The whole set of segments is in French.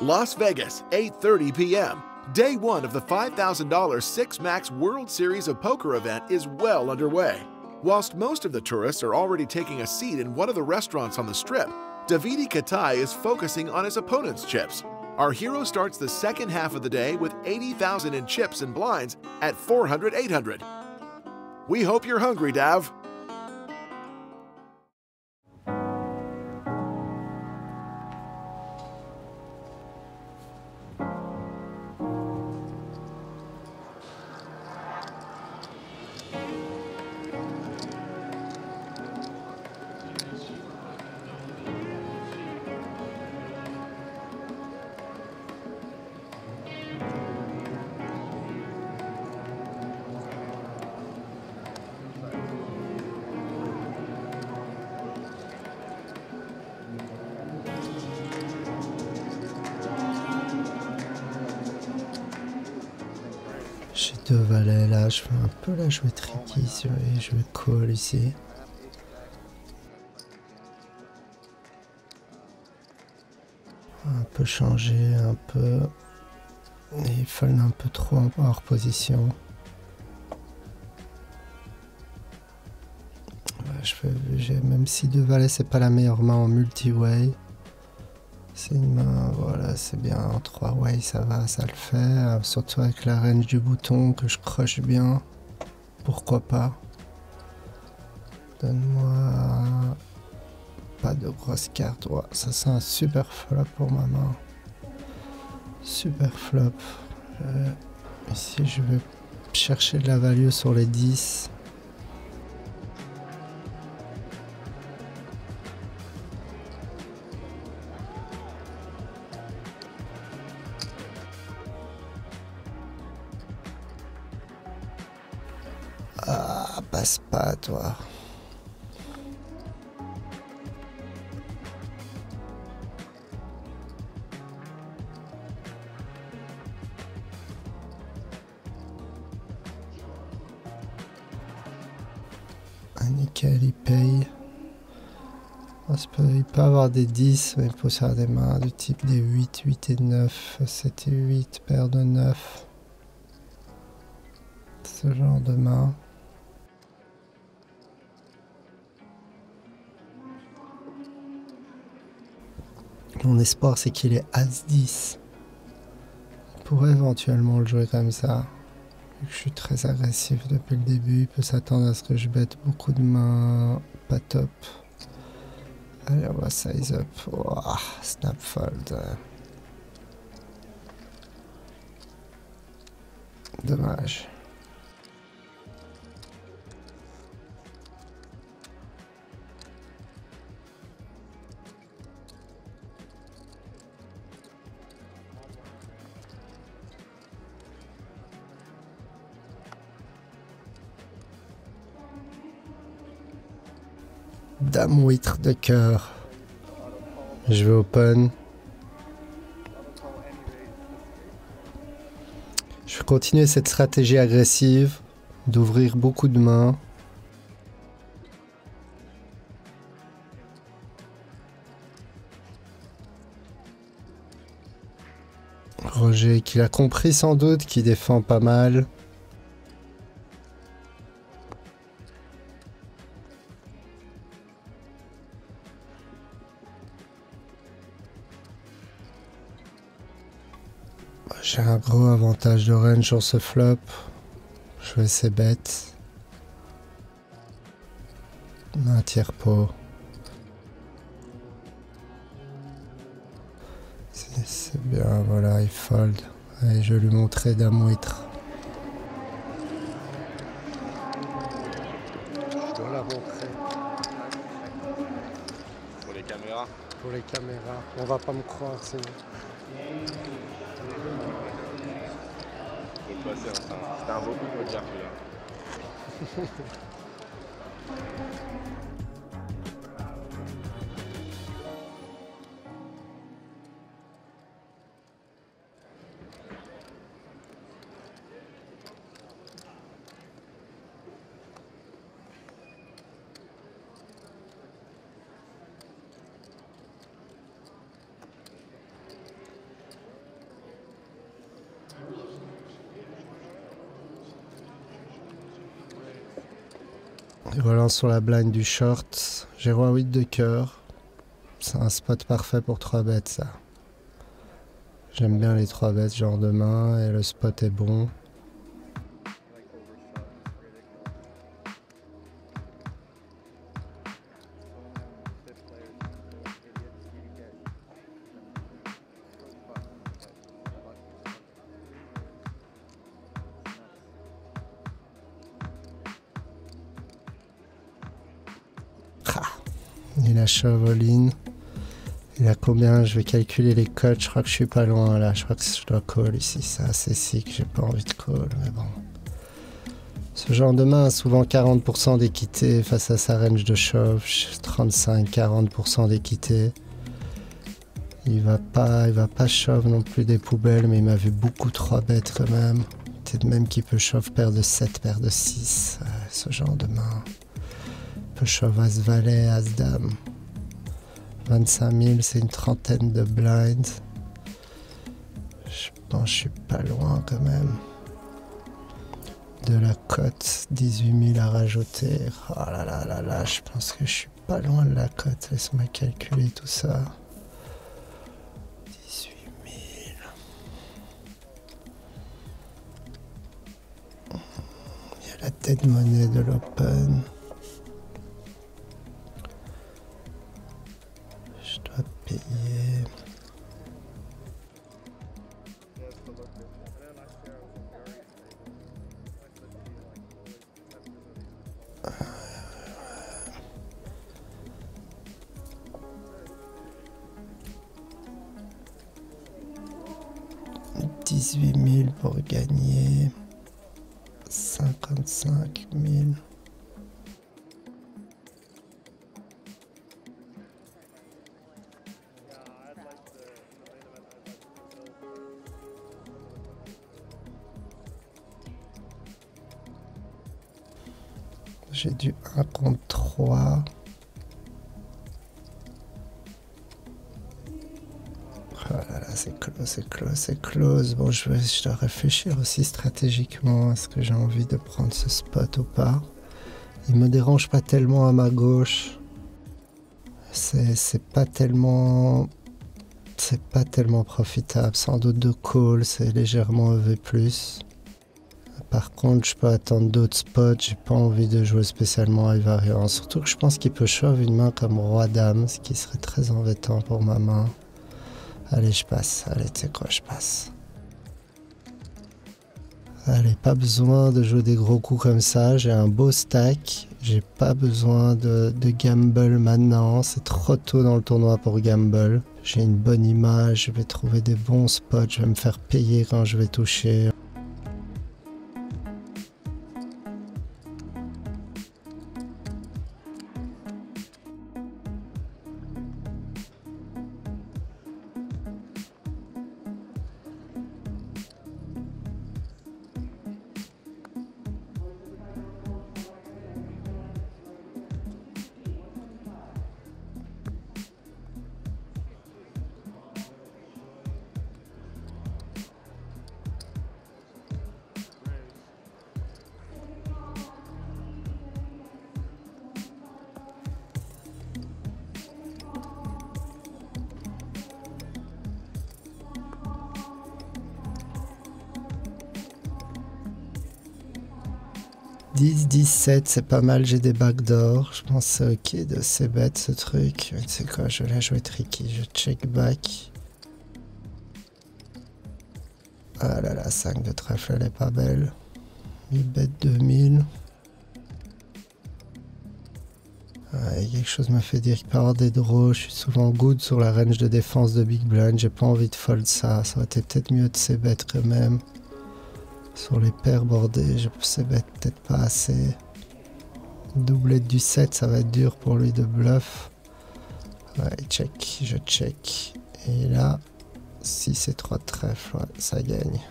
Las Vegas, 8:30 p.m. Day one of the $5,000 Six Max World Series of Poker event is well underway. Whilst most of the tourists are already taking a seat in one of the restaurants on the strip, Davide Katai is focusing on his opponent's chips. Our hero starts the second half of the day with 80,000 in chips and blinds at 400-800. We hope you're hungry, Dav. J'ai deux valets là, je fais un peu la jouer tricky, je vais call ici. Un peu changer, un peu... Et il fold un peu trop hors position. Ouais, même si deux valets c'est pas la meilleure main en multi-way. C'est une main, voilà, c'est bien, en 3 way ça va, ça le fait, surtout avec la range du bouton que je crush bien, pourquoi pas. Donne-moi pas de grosses cartes, ouais, ça c'est un super flop pour ma main. Super flop. Ici je vais chercher de la value sur les 10. Ah, passe pas, toi. Ah, nickel, il paye. Il peut avoir des 10, mais il peut faire des mains de type des 8, 8 et 9, 7 et 8, paire de 9. Ce genre de main. Mon espoir, c'est qu'il est As-10. On pourrait éventuellement le jouer comme ça. Vu que je suis très agressif depuis le début, il peut s'attendre à ce que je bête beaucoup de mains pas top. Allez, on va size up. Wow, snap fold. Dommage. Dame huître de cœur. Je vais open. Je vais continuer cette stratégie agressive d'ouvrir beaucoup de mains. Roger qui l'a compris sans doute, qui défend pas mal. J'ai un gros avantage de range sur ce flop. Je vais essayer bête. Un tiers pot. C'est bien, voilà, il fold. Allez, je vais lui montrer dame huître. Je dois la montrer. Pour les caméras. Pour les caméras. On va pas me croire, sinon. Faut le passer, hein. C'était un beau coup de poker, celui-là. Il relance sur la blind du short. J'ai roi 8 de cœur. C'est un spot parfait pour 3 bêtes, ça. J'aime bien les 3 bêtes genre de main et le spot est bon. Il a shove all-in. Il a combien? Je vais calculer les cotes. Je crois que je suis pas loin là. Je crois que je dois call ici. C'est assez sick. J'ai pas envie de call, mais bon. Ce genre de main a souvent 40% d'équité face à sa range de shove. 35-40% d'équité. Il va pas shove non plus des poubelles, mais il m'a vu beaucoup 3 bêtes quand même. Peut-être même qu'il peut shove paire de 7, paire de 6. Ce genre de main. Shove as valet, as dame. 25 000, c'est une trentaine de blinds. Je pense que je suis pas loin quand même. De la cote, 18 000 à rajouter. Oh là là là là, je pense que je suis pas loin de la cote. Laisse-moi calculer tout ça. 18 000. Il y a la tête monnaie de l'open. Payer. « 18 000 pour gagner 55 000. J'ai du 1 contre 3. Oh là là, c'est close, c'est close, c'est close. Bon, je dois réfléchir aussi stratégiquement. Est-ce que j'ai envie de prendre ce spot ou pas? Il me dérange pas tellement à ma gauche. C'est pas tellement profitable. Sans doute de call, c'est légèrement EV+. Par contre, je peux attendre d'autres spots, j'ai pas envie de jouer spécialement à variance. Surtout que je pense qu'il peut shove une main comme roi-dame, ce qui serait très embêtant pour ma main. Allez, je passe. Allez, tu sais quoi, je passe. Allez, pas besoin de jouer des gros coups comme ça. J'ai un beau stack. J'ai pas besoin de gamble maintenant. C'est trop tôt dans le tournoi pour gamble. J'ai une bonne image, je vais trouver des bons spots. Je vais me faire payer quand je vais toucher. « 10-17, c'est pas mal, j'ai des backdoors. Je pense que c'est ok de ces bêtes ce truc. Mais tu sais quoi, je vais la jouer tricky, je check back. Ah là là, 5 de trèfle, elle est pas belle. Il bête 2000. Ouais, quelque chose me fait dire qu'il peut y avoir des draws. Je suis souvent good sur la range de défense de Big Blind. J'ai pas envie de fold ça. Ça aurait été peut-être mieux de ces bêtes quand même. Sur les paires bordées, je sais peut-être pas assez. Doublette du 7, ça va être dur pour lui de bluff. Ouais, check, je check. Et là, 6 et 3 de trèfle, ouais, ça gagne.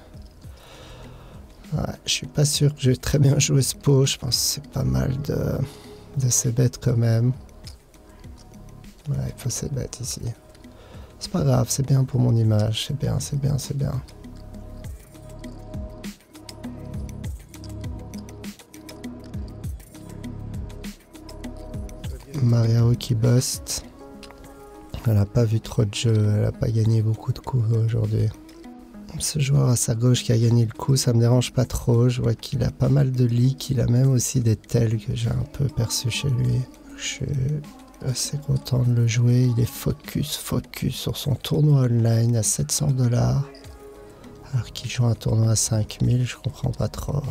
Ouais, je suis pas sûr que j'ai très bien joué ce pot. Je pense que c'est pas mal de ces bêtes quand même. Ouais, il faut ces bêtes ici. C'est pas grave, c'est bien pour mon image. C'est bien, c'est bien, c'est bien. Mariao qui bust. Elle n'a pas vu trop de jeu, elle n'a pas gagné beaucoup de coups aujourd'hui. Ce joueur à sa gauche qui a gagné le coup, ça me dérange pas trop. Je vois qu'il a pas mal de leaks, il a même aussi des tels que j'ai un peu perçus chez lui. Je suis assez content de le jouer. Il est focus sur son tournoi online à 700 $. Alors qu'il joue un tournoi à 5000, je comprends pas trop. Ouais.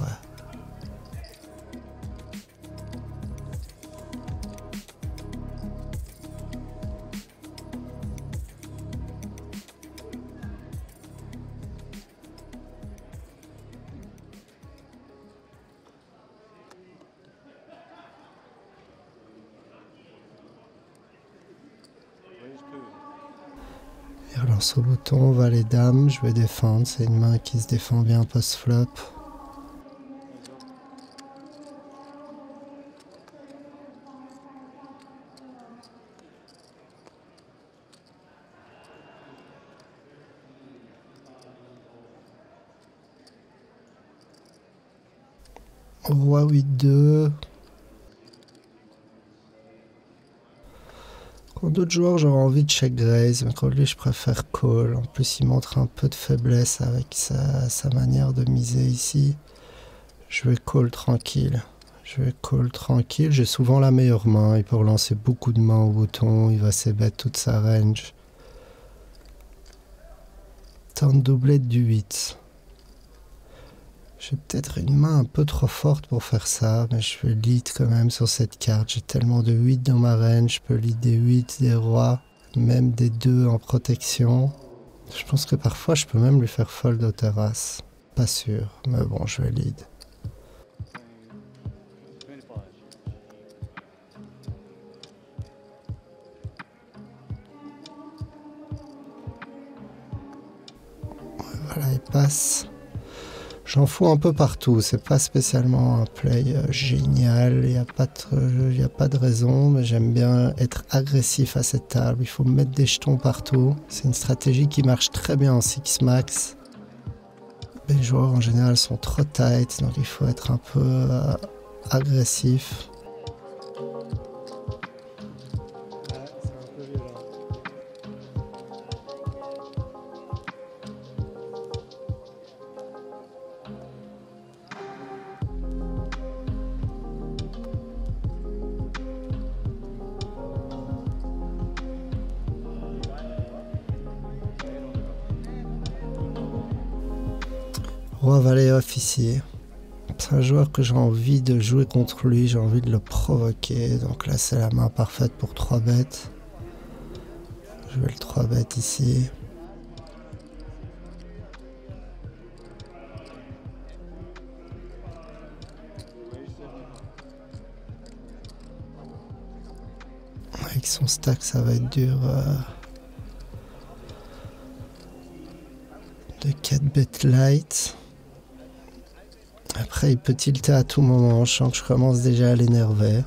Il relance au bouton, valet dame, je vais défendre, c'est une main qui se défend bien post-flop. Roi 8-2. Contre d'autres joueurs, j'aurais envie de check raise, mais contre lui, je préfère call. En plus, il montre un peu de faiblesse avec sa manière de miser ici. Je vais call tranquille. J'ai souvent la meilleure main. Il peut relancer beaucoup de mains au bouton. Il va s'ébête toute sa range. Turn doublette du 8. J'ai peut-être une main un peu trop forte pour faire ça, mais je vais lead quand même sur cette carte. J'ai tellement de 8 dans ma range, je peux lead des 8, des rois, même des 2 en protection. Je pense que parfois je peux même lui faire fold aux terrasses. Pas sûr, mais bon, je vais lead. Voilà, il passe. J'en fous un peu partout, c'est pas spécialement un play génial, il n'y a pas de raison, mais j'aime bien être agressif à cette table, il faut mettre des jetons partout. C'est une stratégie qui marche très bien en 6-max. Les joueurs en général sont trop tight, donc il faut être un peu agressif. Roi valet off ici. C'est un joueur que j'ai envie de jouer contre lui, j'ai envie de le provoquer. Donc là c'est la main parfaite pour 3 bêtes. Je vais le 3 bêtes ici. Avec son stack ça va être dur. De 4 bêtes light. Après, il peut tilter à tout moment. Je sens que je commence déjà à l'énerver.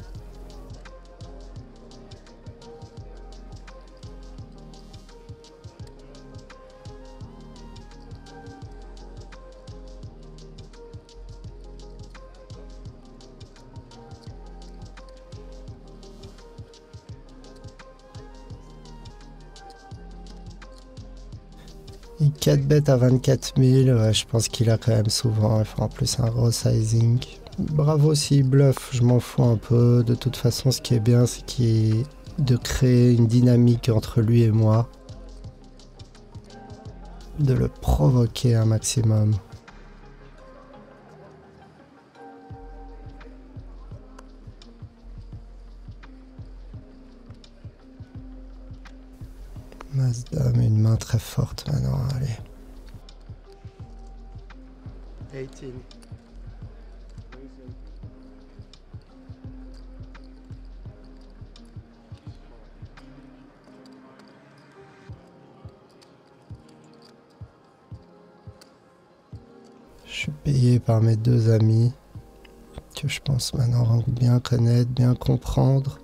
Et 4 bêtes à 24 000, ouais, je pense qu'il a quand même souvent. Il faut en plus un raw sizing. Bravo s'il bluffe, je m'en fous un peu. De toute façon, ce qui est bien, c'est de créer une dynamique entre lui et moi. De le provoquer un maximum. As-dame, une main très forte maintenant, allez. 18. Je suis payé par mes 2 amis, que je pense maintenant bien connaître, bien comprendre.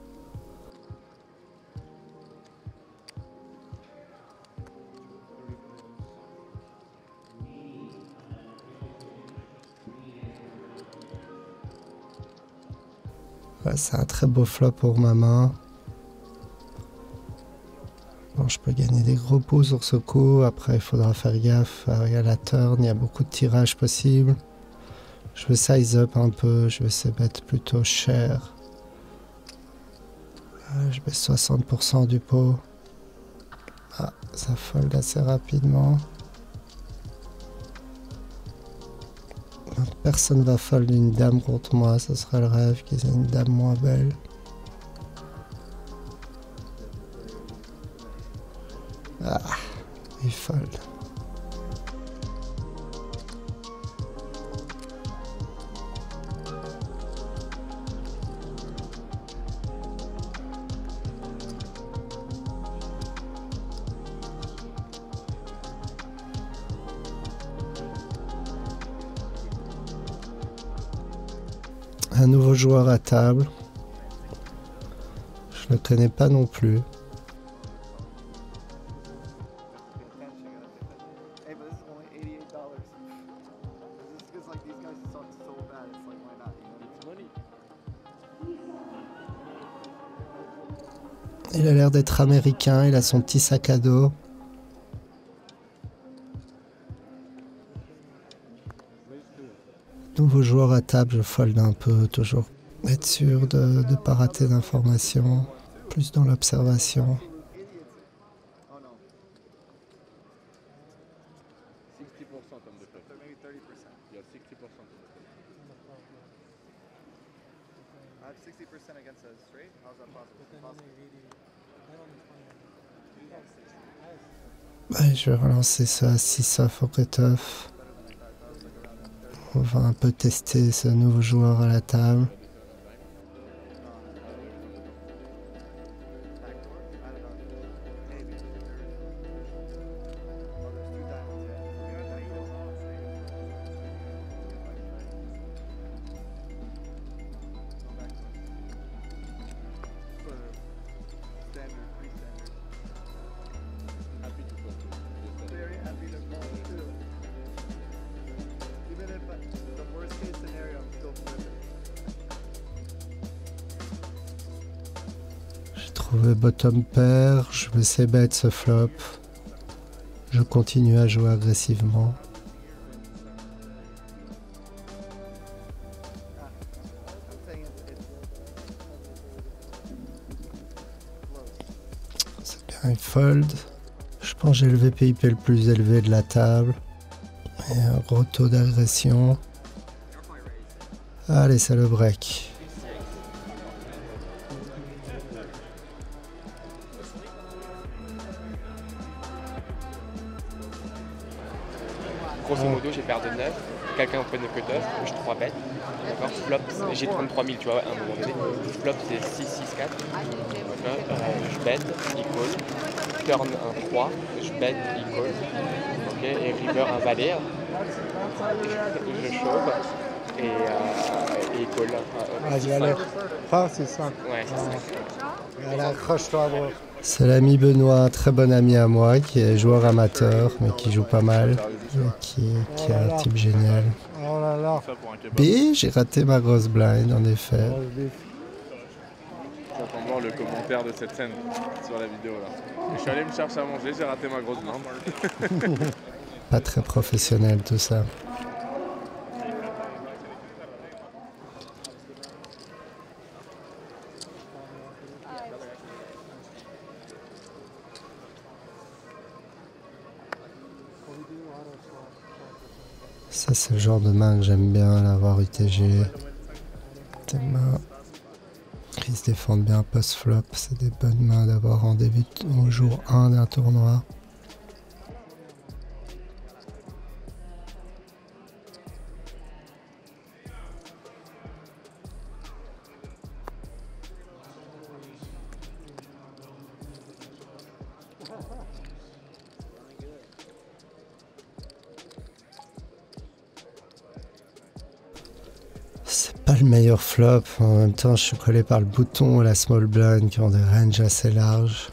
Ouais, c'est un très beau flop pour ma main. temps, je peux gagner des gros pots sur ce coup. Après, il faudra faire gaffe à la turn. Il y a beaucoup de tirages possibles. Je vais size up un peu. Je vais essayer de mettre plutôt cher. Je mets 60% du pot. Ah, ça fold assez rapidement. Personne va fold une dame contre moi. Ce serait le rêve qu'ils aient une dame moins belle. Ah, il fold. Un nouveau joueur à table. Je le connais pas non plus. Il a l'air d'être américain, il a son petit sac à dos. Nouveau joueur à table, je fold un peu, toujours être sûr de ne pas rater d'informations, plus dans l'observation. Ouais, je vais relancer ça à 6 off au cut-off. On va un peu tester ce nouveau joueur à la table. J'ai trouvé bottom pair, je vais essayer bet ce flop. Je continue à jouer agressivement. C'est bien, il fold. Je pense que j'ai le VPIP le plus élevé de la table. Et un gros taux d'agression. Allez, c'est le break. Grosso modo, j'ai paire de 9, quelqu'un open the cutoff, je 3 bêtes, d'accord, flop, j'ai 33 000, tu vois, à un moment donné, flop c'est 6, 6, 4, je bet, il call, turn un 3, je bet, il call, ok, et river un valet, je chauffe, et il call. Vas-y, allez, c'est ça. Ouais, c'est ça. Allez, accroche-toi, bro. C'est l'ami Benoît, un très bon ami à moi, qui est joueur amateur, mais qui joue pas mal, et qui est un type génial. Oh là là. B, j'ai raté ma grosse blind, en effet. J'entends voir le commentaire de cette scène sur la vidéo là. Je suis allé me chercher à manger, j'ai raté ma grosse blinde. Pas très professionnel tout ça. Ça c'est le genre de main que j'aime bien, l'avoir UTG. Des mains qui se défendent bien post-flop, c'est des bonnes mains d'avoir en début au jour 1 d'un tournoi. C'est pas le meilleur flop, en même temps je suis collé par le bouton et la small blind qui ont des ranges assez larges.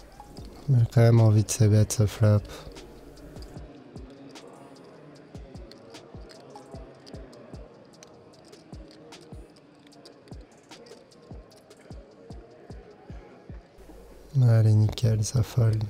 Mais j'ai quand même envie de se bet ce flop. Allez nickel, ça fold.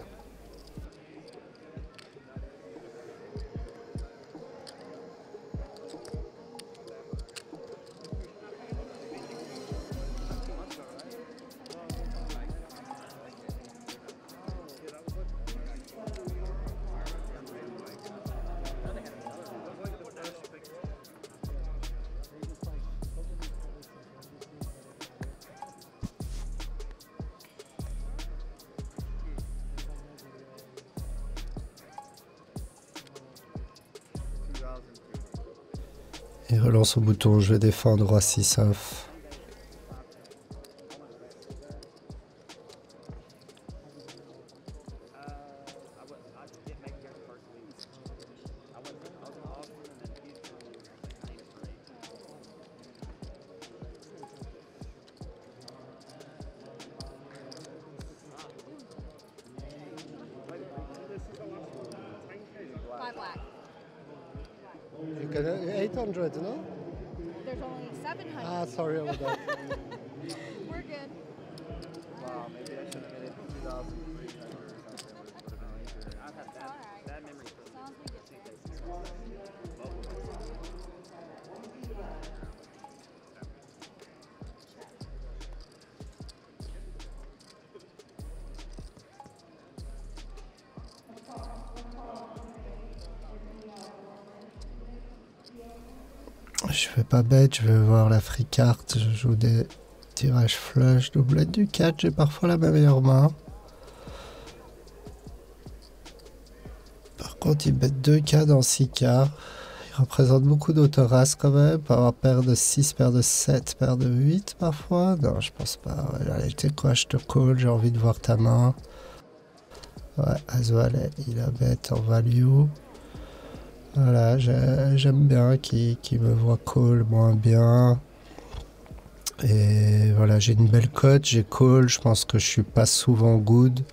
Il relance au bouton, je vais défendre roi 6 off. You got 800, no? There's only 700. Ah, sorry about that. We're good. Wow, maybe I should have made it 2,300 or something. Would have been easier. It's all right. That memory. As long as we get there. Je fais pas bête, je vais voir la free carte, je joue des tirages flush, doublette du 4, j'ai parfois la meilleure main. Par contre, il bet 2K dans 6K. Il représente beaucoup d'autoraces quand même. Pour avoir paire de 6, paire de 7, paire de 8 parfois. Non, je pense pas. Ouais, allez, tu sais quoi, je te call, j'ai envie de voir ta main. Ouais, As-Valet, il a bet en value. Voilà, j'aime bien qu'il me voit call moins bien. Et voilà, j'ai une belle cote, j'ai call, je pense que je suis pas souvent good.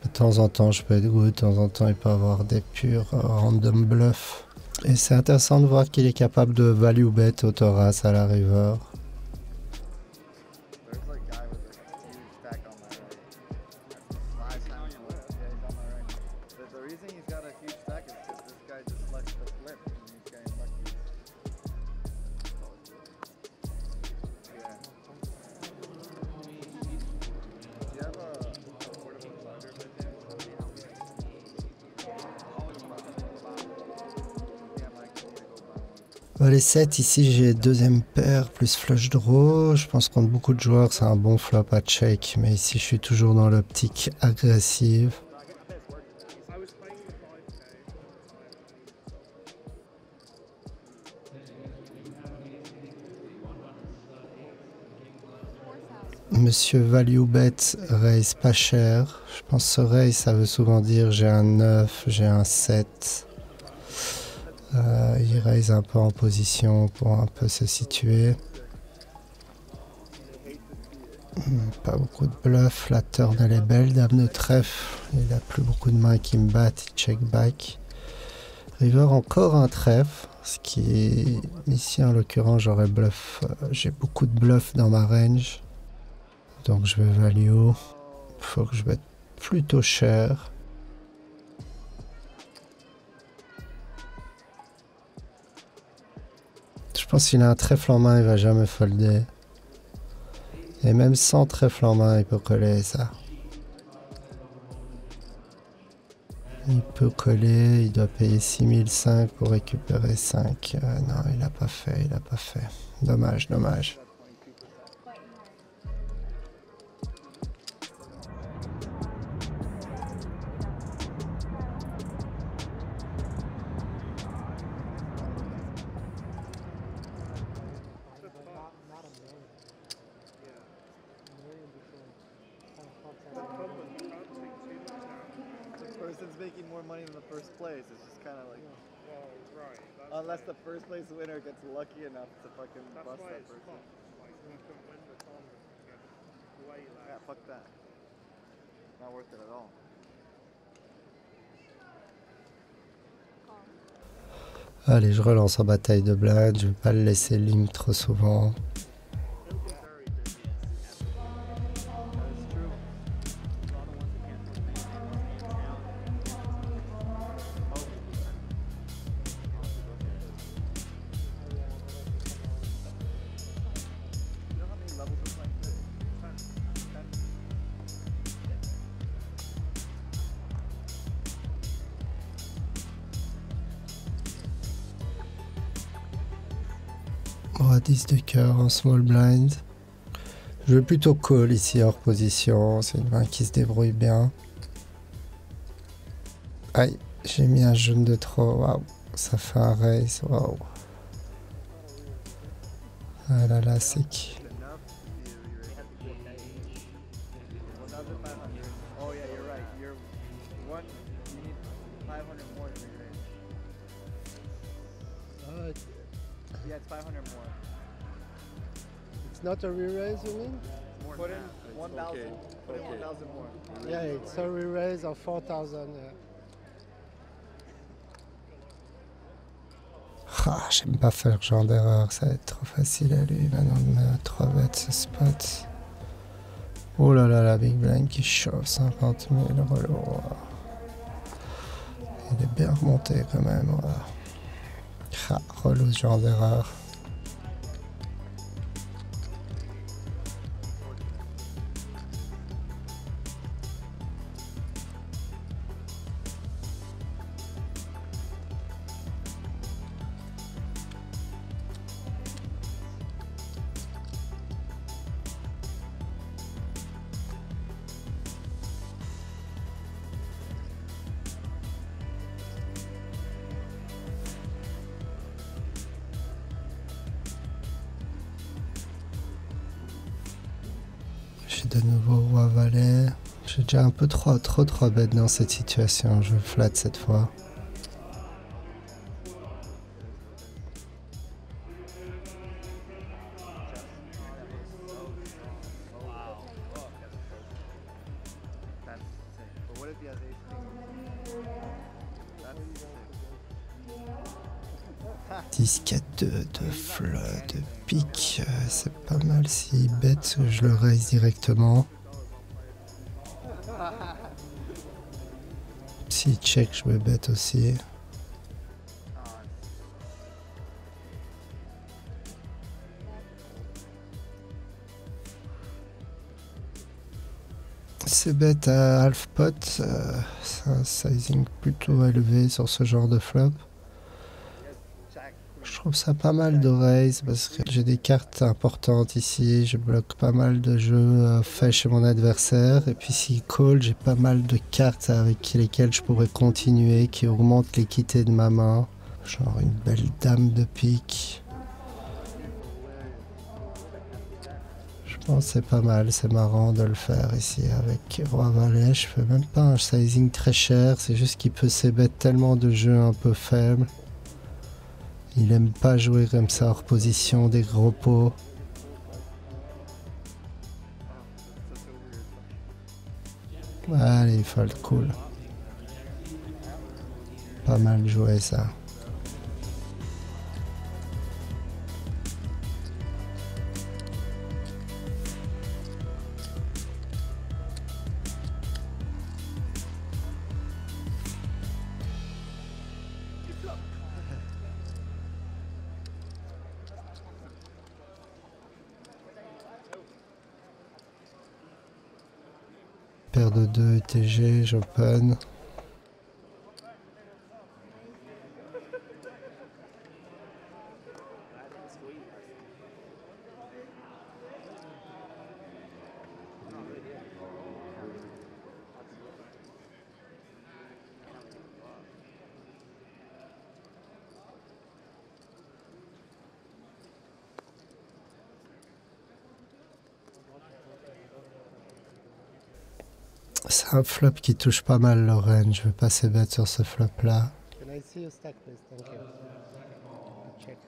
De temps en temps, je peux être good, de temps en temps, il peut avoir des purs random bluffs. Et c'est intéressant de voir qu'il est capable de value bet autoras à la river. There's like a guy with like a huge stack on my right. Last time, yeah, he's on my right. The reason he's got a huge stack is because this guy just left the flip and he's getting lucky. Yeah. Do you have a portable charger by chance? Yeah, Mike, I need to go buy one. Les 7, ici j'ai deuxième paire plus flush draw. Je pense contre beaucoup de joueurs c'est un bon flop à check. Mais ici je suis toujours dans l'optique agressive. Monsieur Value Bet raise pas cher. Je pense que ce raise ça veut souvent dire j'ai un 9, j'ai un 7. Il raise un peu en position pour un peu se situer. Pas beaucoup de bluff. La turn elle est belle. Dame de trèfle. Il a plus beaucoup de mains qui me battent. Il check back. River encore un trèfle. Ce qui est ici en l'occurrence j'aurais bluff. J'ai beaucoup de bluff dans ma range. Donc je vais value. Faut que je mette plutôt cher. Je pense qu'il a un trèfle en main, il va jamais folder. Et même sans trèfle en main, il peut coller ça. Il peut coller, il doit payer 6005 pour récupérer 5. Non, il n'a pas fait, il n'a pas fait. Dommage, dommage. Person's making more money than the first place. It's just kind of like, unless the first place winner gets lucky enough to fucking bust that person. Yeah, fuck that. Not worth it at all. Allez, je relance en bataille de blind. Je vais pas le laisser limp trop souvent. Roi 10 de cœur en small blind. Je vais plutôt call ici hors position. C'est une main qui se débrouille bien. Aïe, j'ai mis un jaune de trop. Waouh, ça fait un raise. Waouh. Ah là là, c'est qui? enough to be re-raised. 1,500. Oh yeah, you're right. You're one. You need 500 more to re-raise. Yeah, it's 500 more. It's not a re-raise, you mean? Put in 1,000. Put in 1,000 more. Yeah, it's a re-raise of 4,000. Yeah. Ah, j'aime pas faire ce genre d'erreur, ça va être trop facile à lui maintenant de mettre 3 bêtes ce spot. Oh là là, la Big Blind qui chauffe 50 000 relou. Il est bien remonté quand même. Voilà. Ah, relou ce genre d'erreur. J'ai de nouveau roi valet. J'ai déjà un peu trop 3 bêtes dans cette situation. Je flatte cette fois. That's sick. But what if he has ace king? That's sick. 10, 4, 2 de flop, de pique. C'est pas mal s'il bête, je le raise directement. S'il check, je me bête aussi. C'est bête à half pot, c'est un sizing plutôt élevé sur ce genre de flop. Je trouve ça pas mal de raise parce que j'ai des cartes importantes ici, je bloque pas mal de jeux faits chez mon adversaire et puis s'il call, j'ai pas mal de cartes avec lesquelles je pourrais continuer qui augmentent l'équité de ma main. Genre une belle dame de pique. Je pense que c'est pas mal, c'est marrant de le faire ici avec roi valet. Je fais même pas un sizing très cher, c'est juste qu'il peut s'ébêter tellement de jeux un peu faibles. Il aime pas jouer comme ça hors position des gros pots. Allez, il fold cool. Pas mal joué ça. Paire de 2 UTG, j'open. C'est un flop qui touche pas mal le range, je vais passer bête sur ce flop là. Can I see your stack please? Thank you. Check.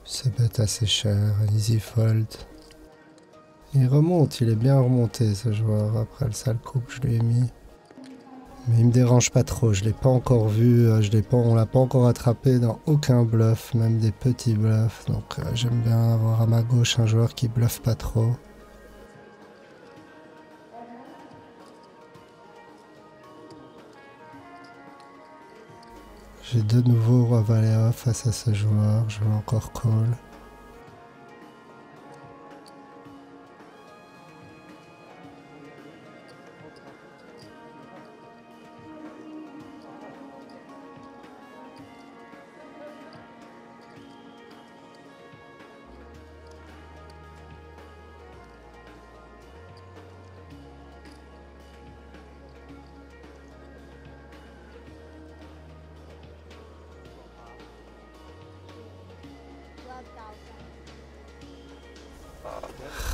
C'est bête assez cher, easy fold. Il remonte, il est bien remonté ce joueur après le sale coup que je lui ai mis. Mais il me dérange pas trop, je l'ai pas encore vu, on l'a pas encore attrapé dans aucun bluff, même des petits bluffs. Donc j'aime bien avoir à ma gauche un joueur qui bluffe pas trop. J'ai de nouveau roi valet off face à ce joueur, je vais encore call.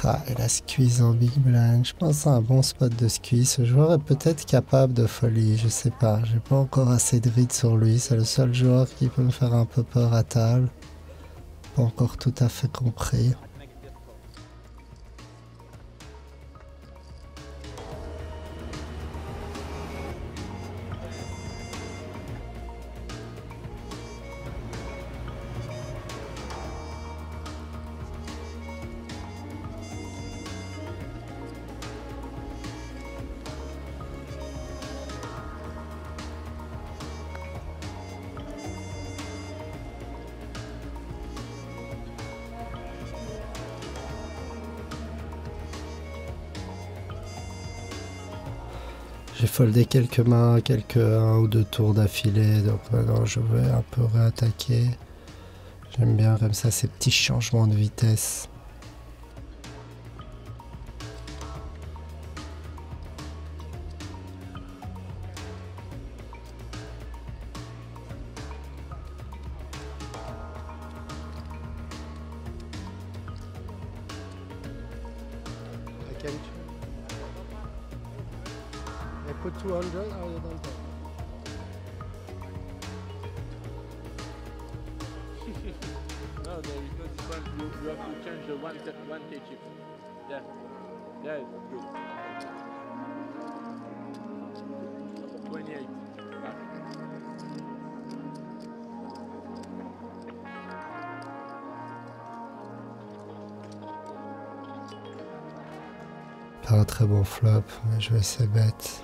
Ah, et la squeeze en big blind. Je pense que c'est un bon spot de squeeze. Ce joueur est peut-être capable de folie, je sais pas. J'ai pas encore assez de read sur lui. C'est le seul joueur qui peut me faire un peu peur à table. Pas encore tout à fait compris. J'ai foldé quelques mains, quelques 1 ou 2 tours d'affilée, donc maintenant je vais un peu réattaquer. J'aime bien comme ça ces petits changements de vitesse. I put 200 or you don't have? No, because this one you have to change the one K chip. Yeah. Yeah, it's good. 28. Pas un très bon flop, mais je vais essayer bête.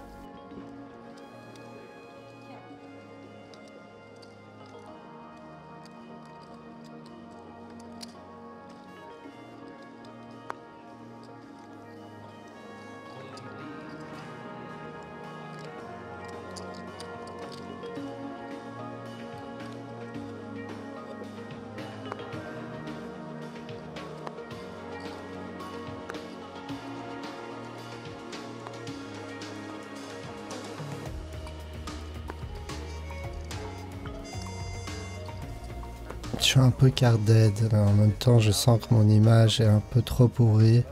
Je suis un peu card dead, mais en même temps je sens que mon image est un peu trop pourrie.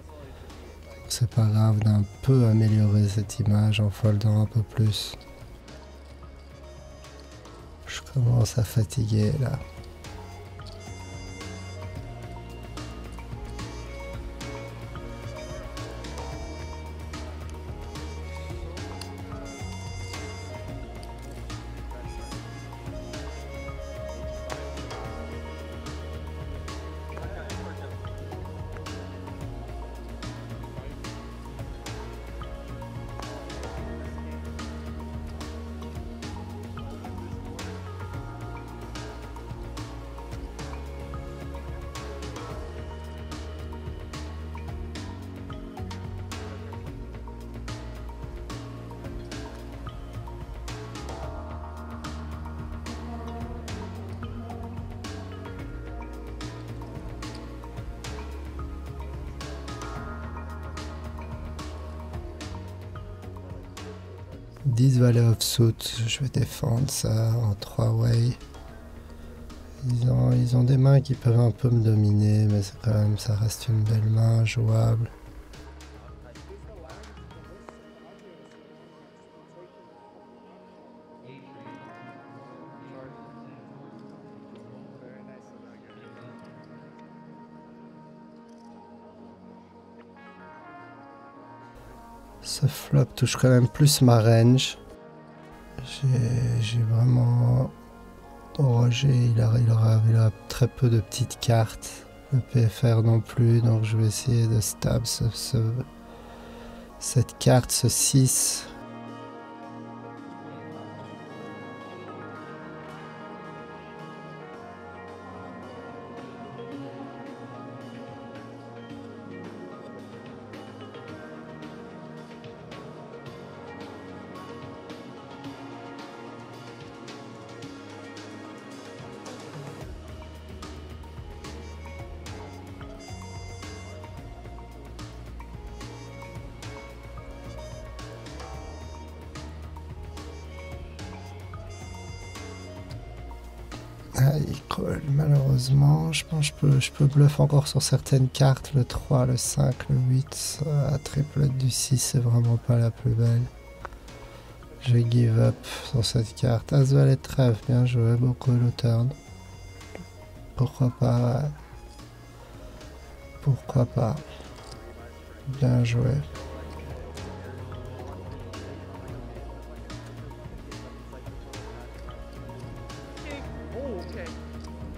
C'est pas grave d'un peu améliorer cette image en foldant un peu plus. Je commence à fatiguer là. « 10 valets offsuit, je vais défendre ça en 3-way. Ils ont des mains qui peuvent un peu me dominer, mais c'est quand même, ça reste une belle main, jouable. Ce flop touche quand même plus ma range. J'ai vraiment... Roger, il a très peu de petites cartes. Le PFR non plus, donc je vais essayer de stab cette carte, ce 6. il colle malheureusement. Je pense que je peux bluff encore sur certaines cartes. Le 3, le 5, le 8. Triplette du 6, c'est vraiment pas la plus belle. Je vais give up sur cette carte. As valet de trèfle, bien joué, beaucoup le turn. Pourquoi pas, ouais. Pourquoi pas. Bien joué. Oh, okay.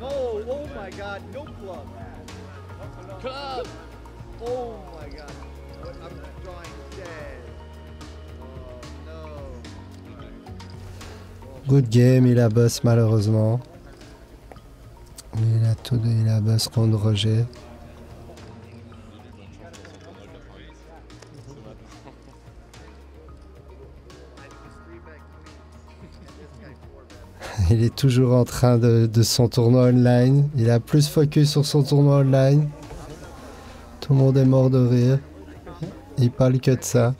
No, oh my god, no club. Club! Oh my god. I'm drawing dead. Oh no. Good game, il a boss malheureusement. Il a boss contre Roger. Il est toujours en train de son tournoi online. Il a plus focus sur son tournoi online. Tout le monde est mort de rire. Il parle que de ça.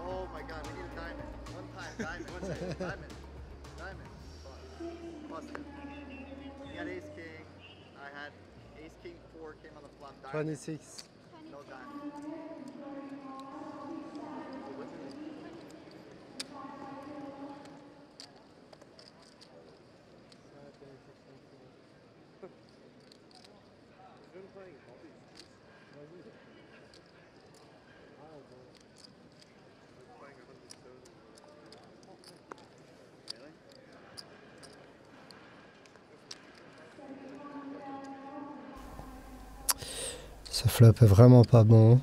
Oh my god, we need a diamond. One time, diamond. Diamond. Diamond. Busted. He had ace king. I had ace king 4 came on the flop. Diamond. 26. No diamond. Ce flop est vraiment pas bon.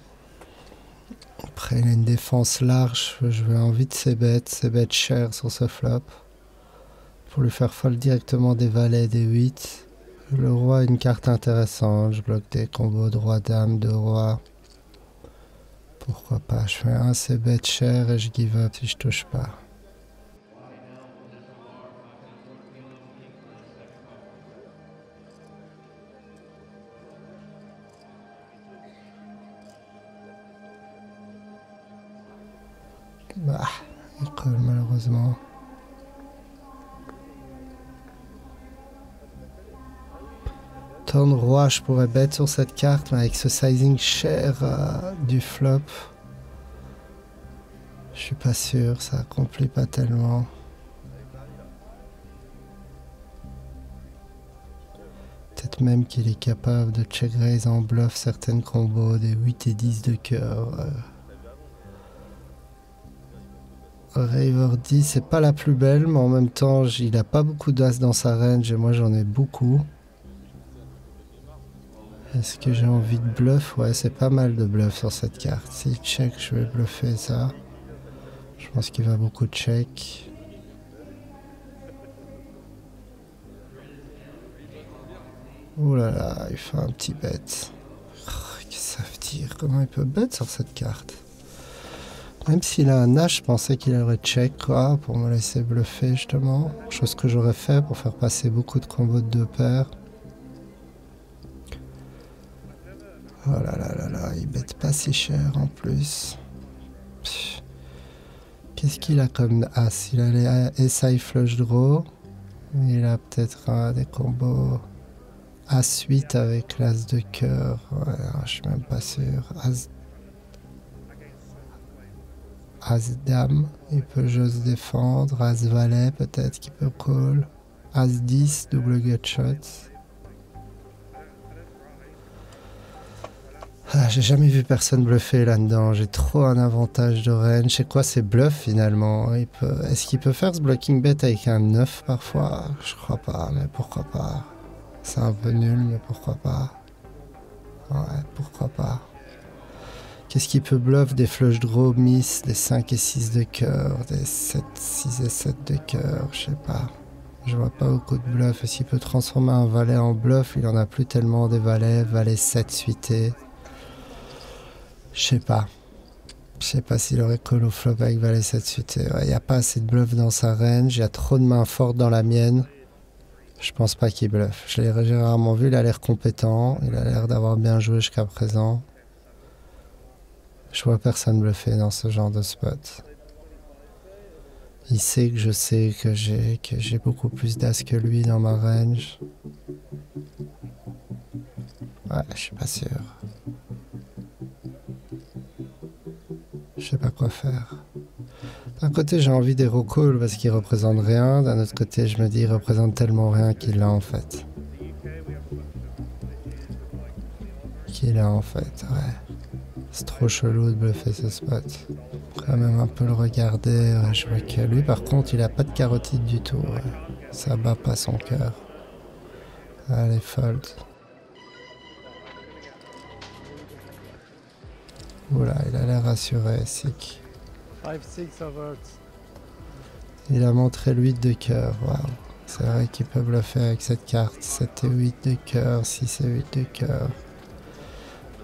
Après, il a une défense large. Je vais envie de ses bêtes chères sur ce flop. Pour lui faire fold directement des valets, des 8. Le roi a une carte intéressante. Je bloque des combos de roi-dame, de roi. Pourquoi pas. Je fais un ses bêtes chères et je give up si je touche pas. Bah, il colle malheureusement. Turn roi, je pourrais bet sur cette carte, mais avec ce sizing cher du flop, je suis pas sûr, ça accomplit pas tellement. Peut-être même qu'il est capable de check raise en bluff certaines combos, des 8 et 10 de cœur. River 10, c'est pas la plus belle, mais en même temps, il a pas beaucoup d'as dans sa range et moi j'en ai beaucoup. Est-ce que j'ai envie de bluff? Ouais, c'est pas mal de bluff sur cette carte. S'il check, je vais bluffer ça. Je pense qu'il va beaucoup check. Ouh là là, il fait un petit bet. Qu'est-ce que ça veut dire? Comment il peut bet sur cette carte? Même s'il a un H, je pensais qu'il aurait check, quoi, pour me laisser bluffer, justement. Chose que j'aurais fait pour faire passer beaucoup de combos de 2 paires. Oh là là là là, il bête pas si cher en plus. Qu'est-ce qu'il a comme As? Il a les SI flush draw. Il a peut-être des combos As 8 avec l'As de cœur. Ouais, je suis même pas sûr. As dame, il peut juste défendre. As valet, peut-être qu'il peut call. As 10, double gutshot. Ah, j'ai jamais vu personne bluffer là-dedans. J'ai trop un avantage de range. C'est quoi ces bluffs finalement? Est-ce qu'il peut faire ce blocking bet avec un 9 parfois? Je crois pas, mais pourquoi pas? C'est un peu nul, mais pourquoi pas? Ouais, pourquoi pas? Qu'est-ce qu'il peut bluff? Des flush draw miss, des 5 et 6 de cœur, des 7, 6 et 7 de cœur, je sais pas. Je vois pas beaucoup de bluff. Est-ce qu'il peut transformer un valet en bluff? Il en a plus tellement des valets. Valet 7 suité. Je sais pas. Je sais pas s'il aurait call au flop avec valet 7 suité. Il n'y a pas assez de bluff dans sa range. Il y a trop de mains fortes dans la mienne. Je pense pas qu'il bluffe. J'ai rarement vu. Il a l'air compétent. Il a l'air d'avoir bien joué jusqu'à présent. Je vois personne bluffer dans ce genre de spot. Il sait que je sais que j'ai beaucoup plus d'as que lui dans ma range. Ouais, je suis pas sûr. Je sais pas quoi faire. D'un côté, j'ai envie des recalls parce qu'ils représentent rien. D'un autre côté, je me dis, ils représentent tellement rien qu'il l'a en fait. Qu'il a en fait, ouais. C'est trop chelou de bluffer ce spot. Quand même un peu le regarder. Ouais, je vois que lui, par contre, il a pas de carotide du tout. Ouais. Ça bat pas son cœur. Allez, fold. Oula, il a l'air rassuré, sick. 5-6 of hearts. Il a montré le 8 de cœur, waouh. C'est vrai qu'il peut bluffer avec cette carte. 7 et 8 de cœur, 6 et 8 de cœur.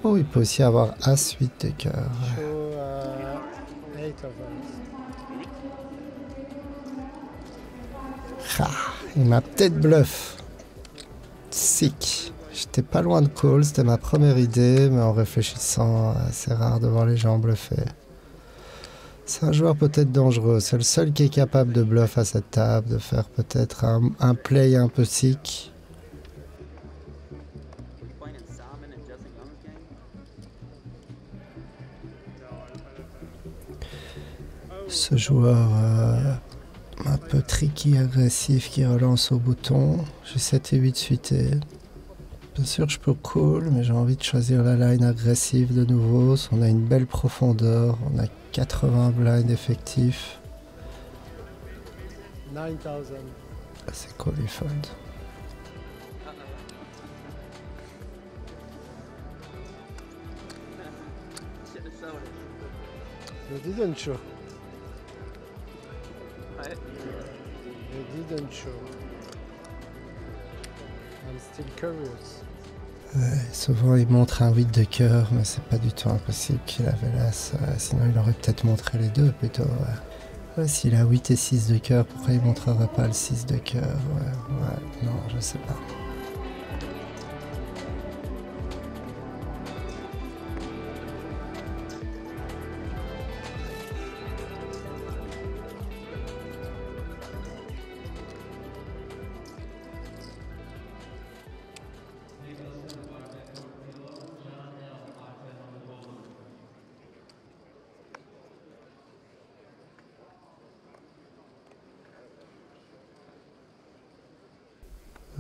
Oh, il peut aussi avoir As 8 de cœur. Show 8 of hearts. Ah, il m'a peut-être bluff. Sick. J'étais pas loin de call, c'était ma première idée, mais en réfléchissant, c'est rare de voir les gens bluffer. C'est un joueur peut-être dangereux, c'est le seul qui est capable de bluff à cette table, de faire peut-être un play un peu sick. Ce joueur un peu tricky, agressif, qui relance au bouton. J'ai 7 et 8 suités. Bien sûr, je peux call, mais j'ai envie de choisir la line agressive de nouveau. On a une belle profondeur, on a 80 blinds effectifs. 9000. C'est cool, il fold. You didn't show. Ouais. You didn't show. I'm still curious. Souvent, il montre un 8 de cœur, mais c'est pas du tout impossible qu'il avait l'as. Sinon, il aurait peut-être montré les deux plutôt. Ouais, s'il a 8 et 6 de cœur, pourquoi il montrerait pas le 6 de cœur? Ouais, non, je sais pas.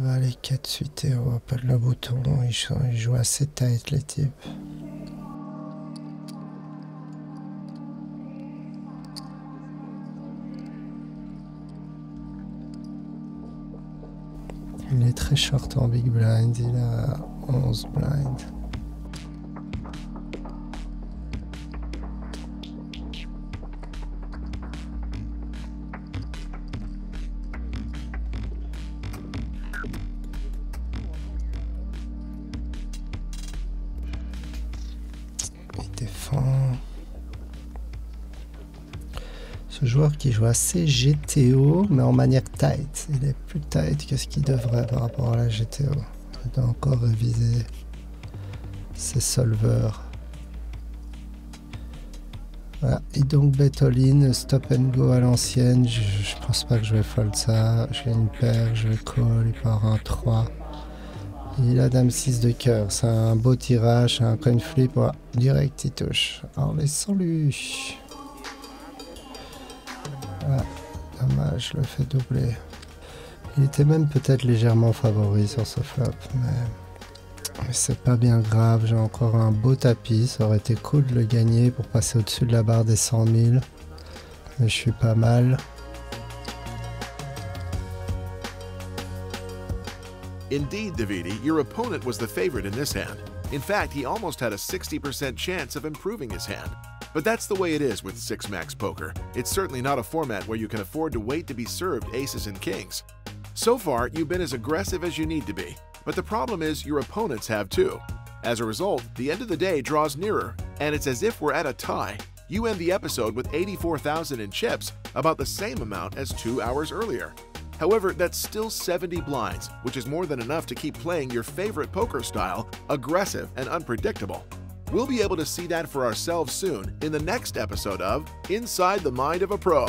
Allez, 4 suités, on va pas le bouton, ils jouent assez tight les types. Il est très short en big blind, il a 11 blind. Ce joueur qui joue assez GTO, mais en manière tight. Il est plus tight que ce qu'il devrait par rapport à la GTO. Il doit encore réviser ses solvers. Voilà. Et donc bet all-in, stop and go à l'ancienne. Je pense pas que je vais fold ça. J'ai une paire, je vais call, il part un 3. Il a dame 6 de cœur. C'est un beau tirage, un coin flip. Voilà. Direct, il touche. Alors laissons-lui. Ah, dommage, je le fais doubler. Il était même peut-être légèrement favori sur ce flop, mais c'est pas bien grave. J'ai encore un beau tapis, ça aurait été cool de le gagner pour passer au-dessus de la barre des 100 000, mais je suis pas mal. Indeed, Davide, your opponent was the favorite in this hand. In fact, he almost had a 60% chance of improving his hand. But that's the way it is with 6-max poker. It's certainly not a format where you can afford to wait to be served aces and kings. So far, you've been as aggressive as you need to be, but the problem is your opponents have too. As a result, the end of the day draws nearer, and it's as if we're at a tie. You end the episode with 84,000 in chips, about the same amount as 2 hours earlier. However, that's still 70 blinds, which is more than enough to keep playing your favorite poker style, aggressive and unpredictable. We'll be able to see that for ourselves soon in the next episode of Inside the Mind of a Pro.